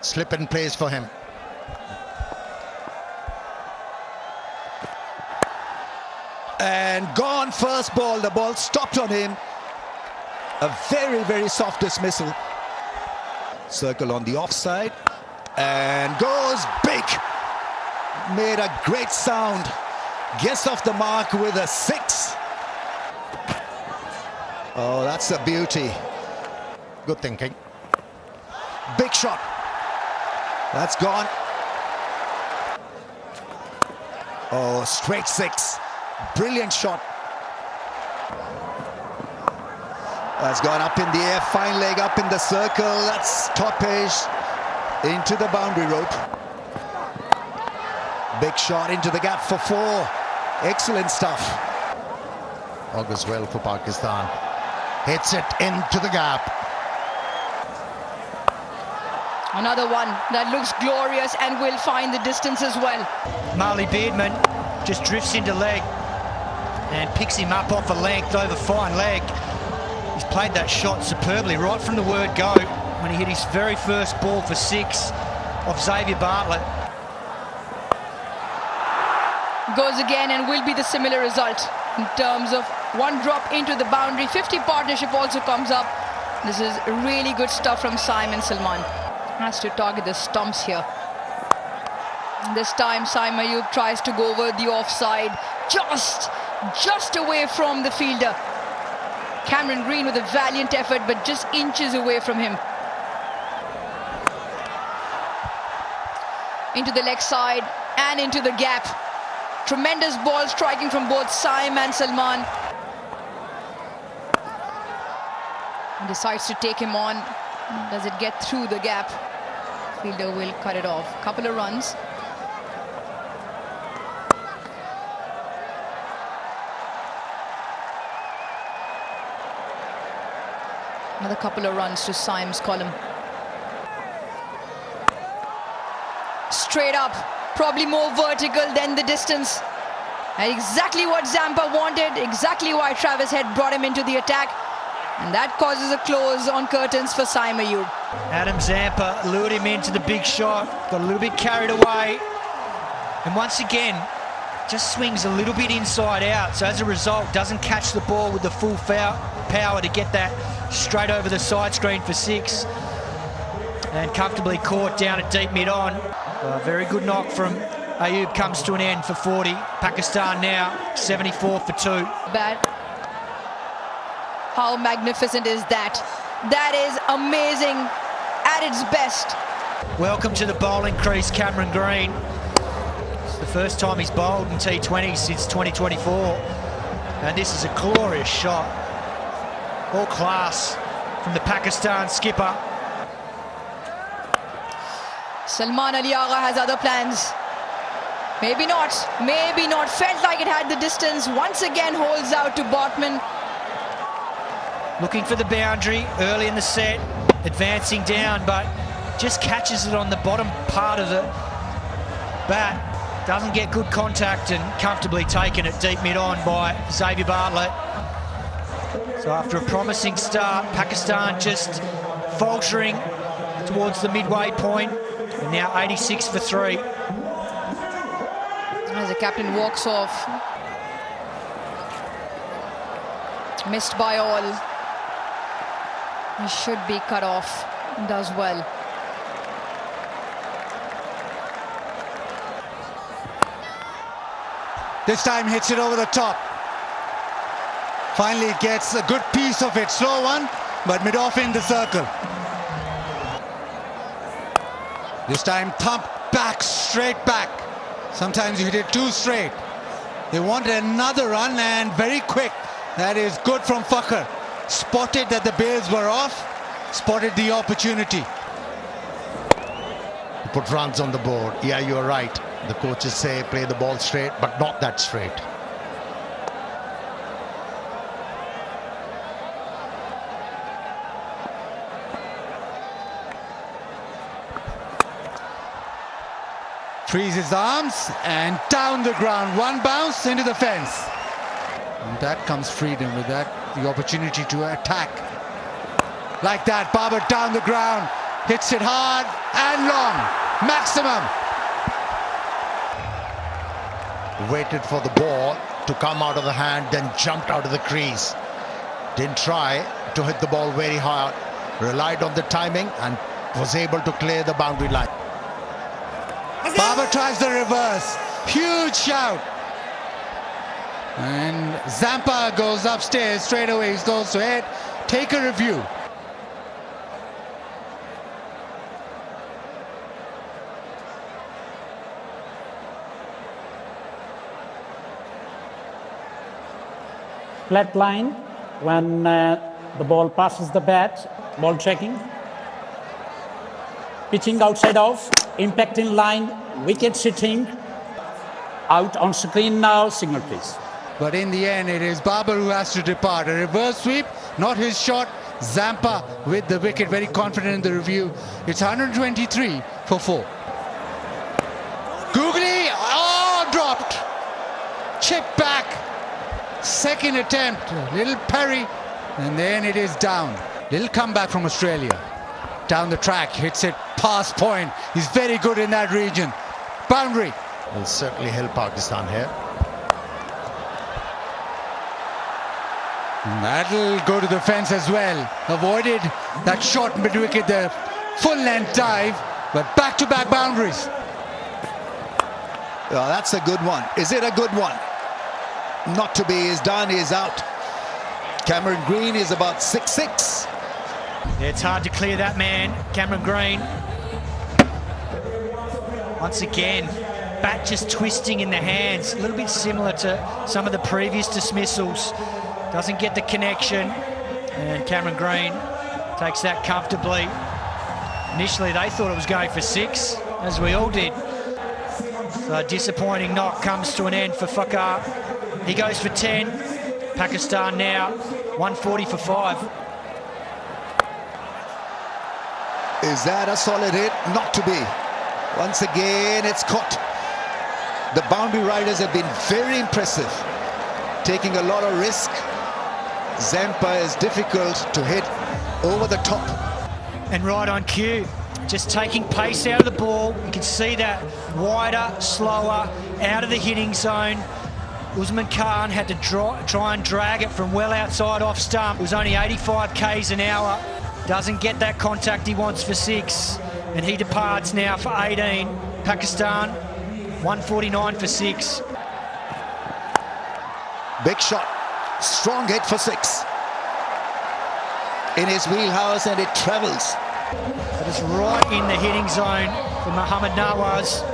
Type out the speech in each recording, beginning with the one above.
slip and plays for him. And gone first ball. The ball stopped on him. A very, very soft dismissal. Circle on the offside. And goes big. Made a great sound. Gets off the mark with a 6. Oh, that's a beauty. Good thinking. Big shot. That's gone. Oh, straight 6. Brilliant shot. That's gone up in the air. Fine leg up in the circle. That's top edge into the boundary rope. Big shot into the gap for 4. Excellent stuff. Augurs well for Pakistan. Hits it into the gap. Another one that looks glorious and will find the distance as well. Marley Beardman just drifts into leg and picks him up off a length over fine leg. He's played that shot superbly right from the word go when he hit his very first ball for 6 off Xavier Bartlett. Goes again and will be the similar result in terms of one drop into the boundary. 50 partnership also comes up. This is really good stuff from Simon Salman. Has to target the stumps here. This time Saim Ayub tries to go over the offside, just away from the fielder. Cameron Green with a valiant effort, but just inches away from him. Into the leg side and into the gap. Tremendous ball striking from both Saim and Salman. He decides to take him on. Does it get through the gap? Fielder will cut it off. Couple of runs. Another couple of runs to Saim's column. Straight up, probably more vertical than the distance. And exactly what Zampa wanted, exactly why Travis Head brought him into the attack. And that causes a close on curtains for Saim Ayub. Adam Zampa lured him into the big shot, got a little bit carried away, and once again just swings a little bit inside out, so as a result doesn't catch the ball with the full power to get that straight over the side screen for 6, and comfortably caught down at deep mid-on. A very good knock from Ayub comes to an end for 40. Pakistan now 74 for 2. Bad. How magnificent is that? That is amazing at its best. Welcome to the bowling crease, Cameron Green. It's the first time he's bowled in T20 since 2024. And this is a glorious shot. All class from the Pakistan skipper. Salman Ali Agha has other plans. Maybe not. Maybe not. Felt like it had the distance. Once again holds out to Botman. Looking for the boundary early in the set, advancing down, but just catches it on the bottom part of the bat. Doesn't get good contact and comfortably taken at deep mid-on by Xavier Bartlett. So after a promising start, Pakistan just faltering towards the midway point, and now 86 for 3. As the captain walks off. Missed by all. He should be cut off. Does well. This time hits it over the top. Finally gets a good piece of it. Slow one, but mid-off in the circle. This time thump back, straight back. Sometimes you hit it too straight. They wanted another run and very quick. That is good from Fakhar. Spotted that the bails were off, spotted the opportunity. Put runs on the board. Yeah, you're right. The coaches say play the ball straight, but not that straight. Frees his arms and down the ground. One bounce into the fence. And that comes freedom with that. The opportunity to attack. Like that, Babar down the ground. Hits it hard. and long. Maximum. Waited for the ball to come out of the hand, then jumped out of the crease. Didn't try to hit the ball very hard. Relied on the timing and was able to clear the boundary line. Babar tries the reverse. Huge shout. And Zampa goes upstairs straight away. He goes to head. Take a review. Flat line when the ball passes the bat, ball checking. Pitching outside off, impact in line, wicket sitting. Out on screen now, signal please. But in the end, it is Babar who has to depart. A reverse sweep, not his shot. Zampa with the wicket, very confident in the review. It's 123 for 4. Googly, oh, dropped. Chip back. Second attempt, little parry, and then it is down. Little comeback from Australia. Down the track, hits it past point. He's very good in that region. Boundary. Will certainly help Pakistan here. That'll go to the fence as well. Avoided that short mid-wicket, the full-length dive, but back-to-back boundaries. Well, that's a good one. Is it a good one? Not to be. Is done. Is out. Cameron Green is about 6'6". Yeah, it's hard to clear that man, Cameron Green. Once again, bat just twisting in the hands, a little bit similar to some of the previous dismissals. Doesn't get the connection, and Cameron Green takes that comfortably. Initially, they thought it was going for 6, as we all did. So a disappointing knock comes to an end for Fakhar. He goes for 10. Pakistan now 140 for 5. Is that a solid hit? Not to be. Once again, it's caught. The boundary riders have been very impressive, taking a lot of risk. Zampa is difficult to hit over the top. And right on cue, just taking pace out of the ball. You can see that wider, slower, out of the hitting zone. Usman Khan had to try and drag it from well outside off stump. It was only 85 k's an hour. Doesn't get that contact he wants for 6. And he departs now for 18. Pakistan, 149 for 6. Big shot. Strong hit for 6. In his wheelhouse, and it travels. But it's right in the hitting zone for Mohammad Nawaz.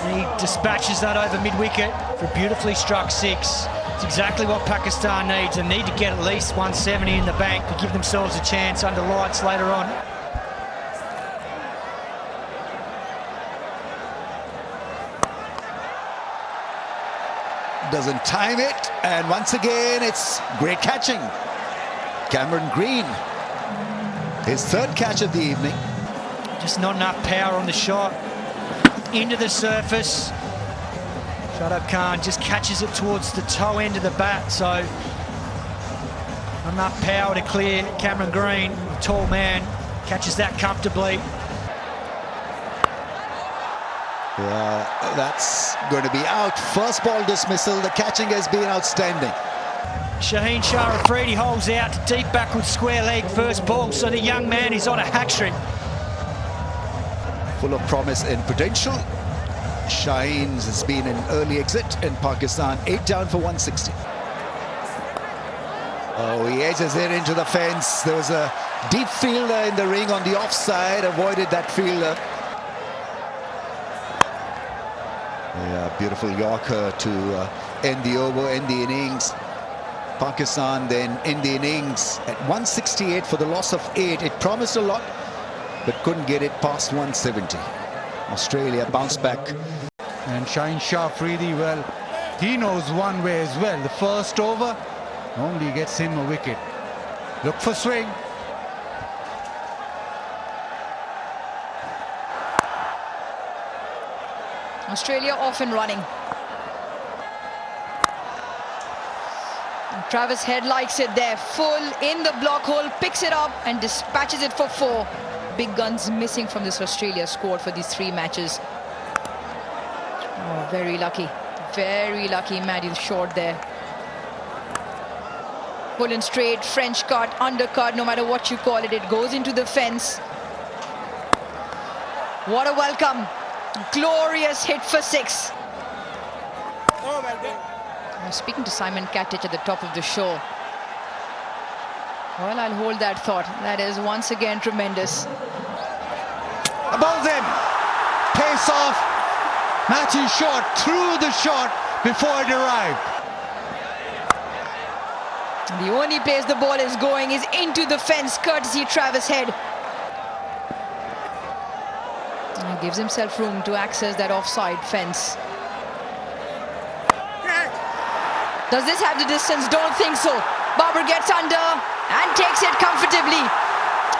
And he dispatches that over mid-wicket for a beautifully struck 6. It's exactly what Pakistan needs. They need to get at least 170 in the bank to give themselves a chance under lights later on. Doesn't time it, and once again it's great catching. Cameron Green, his 3rd catch of the evening. Just not enough power on the shot. Into the surface. Shadab Khan just catches it towards the toe end of the bat, so not enough power to clear. Cameron Green, tall man, catches that comfortably. That's going to be out. First ball dismissal. The catching has been outstanding. Shaheen Shah Afridi holds out to deep backward square leg first ball, so the young man is on a hat-trick. Full of promise and potential. Shaheen has been an early exit in Pakistan. 8 down for 160. Oh, he edges it into the fence. There was a deep fielder in the ring on the offside. Avoided that fielder. Yeah, beautiful Yorker to end the over, end the innings. Pakistan then end the innings at 168 for the loss of 8. It promised a lot, but couldn't get it past 170. Australia bounced back. And Shaheen Shah Afridi, well, he knows one way as well. The first over only gets him a wicket. Look for swing. Australia off and running. And Travis Head likes it there. Full in the block hole, picks it up and dispatches it for 4. big guns missing from this Australia squad for these 3 matches. Oh, very lucky. Very lucky Maddie short there. Pulling straight, French cut, undercut, no matter what you call it, it goes into the fence. What a welcome. Glorious hit for 6. I was speaking to Simon Katic at the top of the show. Well, I'll hold that thought. That is once again tremendous. The ball's in. Pace off. Matthew Short threw the shot before it arrived. The only place the ball is going is into the fence, courtesy Travis Head. He gives himself room to access that offside fence. Does this have the distance? Don't think so. Babar gets under and takes it comfortably.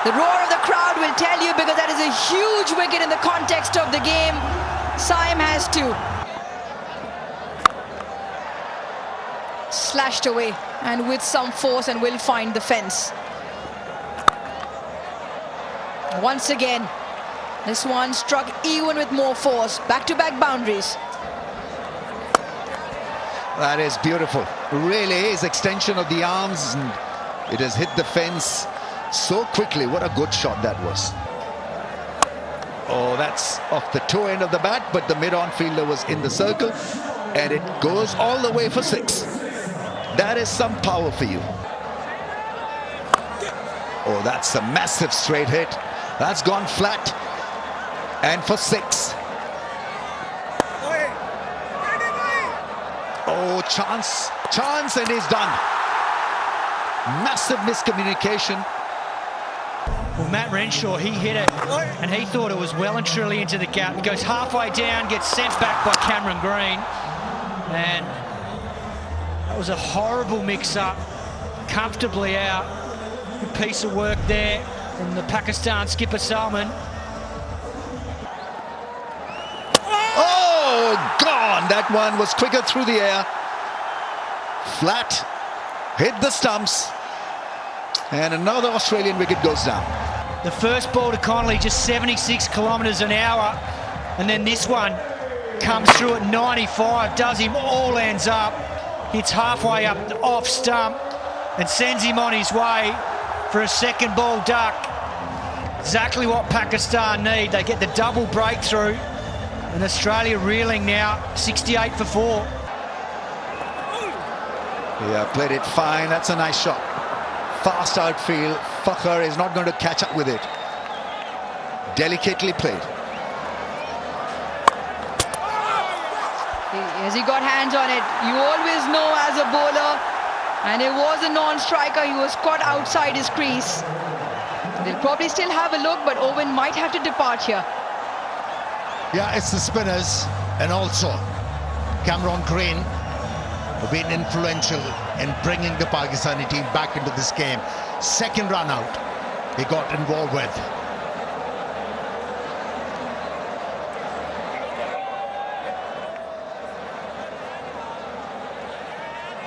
The roar of the crowd will tell you, because that is a huge wicket in the context of the game. Saim has 2. Slashed away and with some force, and will find the fence. Once again, this one struck even with more force. Back-to-back boundaries. That is beautiful. Really is extension of the arms, and it has hit the fence so quickly. What a good shot that was. Oh, that's off the toe end of the bat, but the mid-on fielder was in the circle, and it goes all the way for 6. That is some power for you. Oh, that's a massive straight hit. That's gone flat, and for 6. Oh, chance, and he's done. Massive miscommunication. Well, Matt Renshaw, he hit it, and he thought it was well and truly into the gap. He goes halfway down, gets sent back by Cameron Green, and that was a horrible mix-up. Comfortably out. Good piece of work there from the Pakistan skipper Salman. Oh, gone! That one was quicker through the air. Flat, hit the stumps, and another Australian wicket goes down. The first ball to Connolly, just 76 kilometres an hour, and then this one comes through at 95, does him all ends up, hits halfway up the off stump, and sends him on his way for a second ball duck. Exactly what Pakistan need. They get the double breakthrough, and Australia reeling now, 68 for 4. Yeah, played it fine. That's a nice shot. Fast outfield. Fakhar is not going to catch up with it. Delicately played. As he got hands on it, you always know as a bowler, and it was a non-striker. He was caught outside his crease. They'll probably still have a look, but Owen might have to depart here. Yeah, it's the spinners, and also Cameron Green, who've been influential in bringing the Pakistani team back into this game. Second run out he got involved with.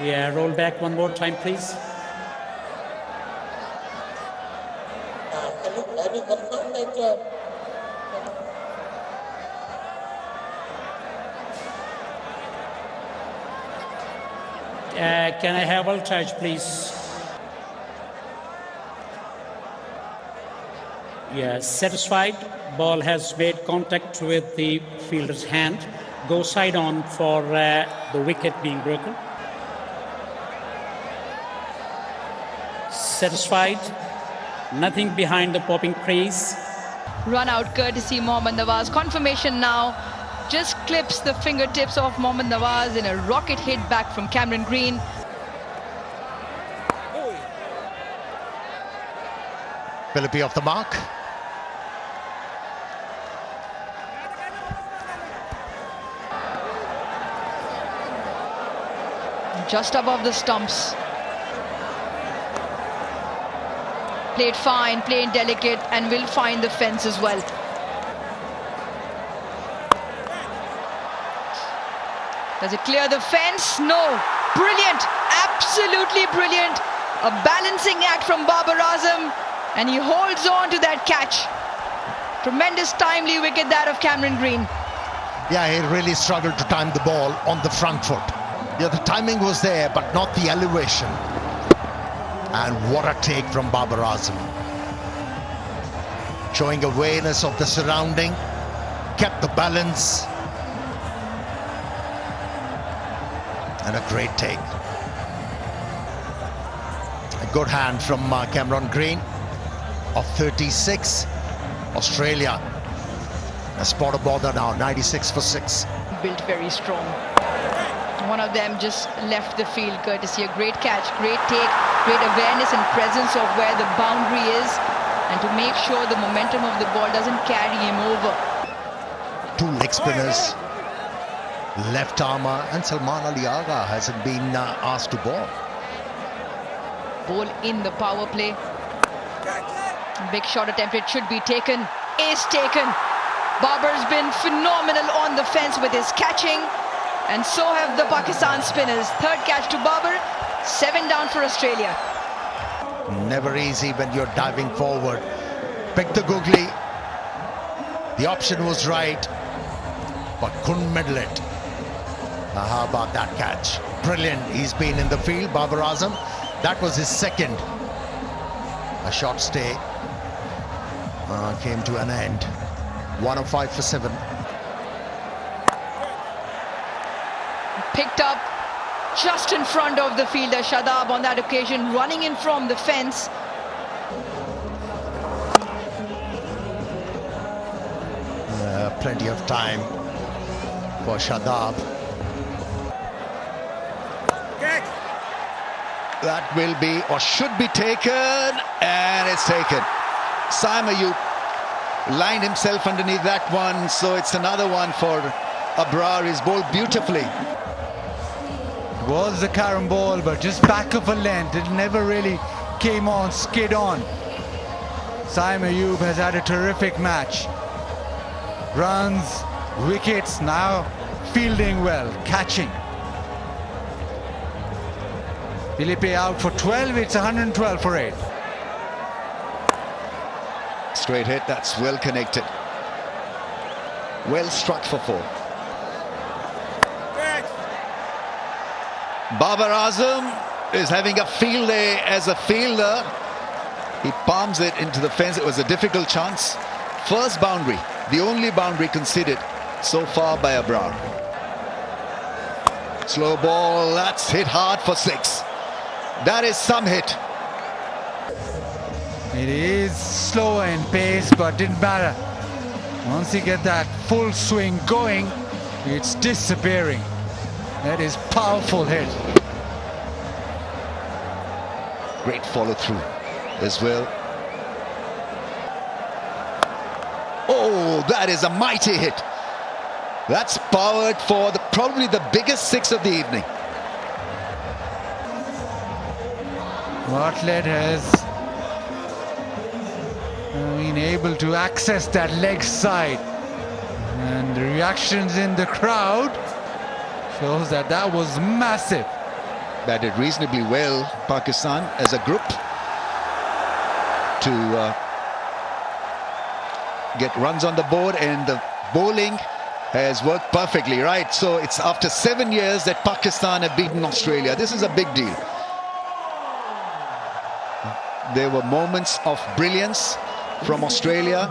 Yeah, roll back one more time, please. Can you confirm that Can I have all charge, please? Yes, satisfied. Ball has made contact with the fielder's hand. Go side on for the wicket being broken. Satisfied. Nothing behind the popping crease. Run out courtesy Mohammad Nawaz. Confirmation now. Just clips the fingertips of Mohammad Nawaz in a rocket hit back from Cameron Green. Philippi off the mark. Just above the stumps. Played fine, played delicate, and will find the fence as well. Does it clear the fence? No. Brilliant. Absolutely brilliant. A balancing act from Babar Azam, and he holds on to that catch. Tremendous timely wicket that of Cameron Green. Yeah, he really struggled to time the ball on the front foot. Yeah, the timing was there, but not the elevation. And what a take from Babar Azam. Showing awareness of the surrounding, kept the balance. And a great take. A good hand from Cameron Green of 36. Australia a spot of bother now, 96 for 6. Built very strong. One of them just left the field courtesy a great catch, great take, great awareness and presence of where the boundary is, and to make sure the momentum of the ball doesn't carry him over. 2 leg spinners, left armour, and Salman Ali Agha hasn't been asked to bowl. Ball in the power play. Big shot attempted, should be taken, is taken. Babar's been phenomenal on the fence with his catching, and so have the Pakistan spinners. 3rd catch to Babar, 7 down for Australia. Never easy when you're diving forward. Pick the googly. The option was right, but couldn't middle it. How about that catch? Brilliant. He's been in the field, Babar Azam. That was his 2nd. A short stay came to an end. 105 for 7. Picked up just in front of the fielder Shadab on that occasion, running in from the fence. Plenty of time for Shadab. That will be or should be taken, and it's taken. Saim Ayub lined himself underneath that one, so it's another one for Abrar. He's bowled beautifully. Was the carom ball, but just back of a length. It never really came on, skid on. Saim Ayub has had a terrific match. Runs, wickets, now fielding well, catching. Philippe out for 12, it's 112 for 8. Straight hit, that's well connected. Well struck for 4. Babar Azam is having a field day as a fielder. He palms it into the fence. It was a difficult chance. First boundary, the only boundary conceded so far by Abrar. Slow ball, that's hit hard for 6. That is some hit. It is slower in pace, but didn't matter. Once you get that full swing going, it's disappearing. That is powerful hit. Great follow through as well. Oh, that is a mighty hit. That's powered for probably the biggest 6 of the evening. Bartlett has been able to access that leg side, and the reactions in the crowd shows that that was massive. Batted reasonably well, Pakistan as a group, to get runs on the board, and the bowling has worked perfectly, right? So it's after 7 years that Pakistan have beaten Australia. This is a big deal. There were moments of brilliance from Australia,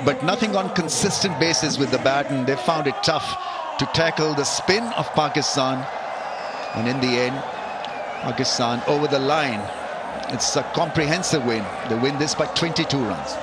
but nothing on consistent basis with the bat, and they found it tough to tackle the spin of Pakistan. And in the end, Pakistan over the line. It's a comprehensive win. They win this by 22 runs.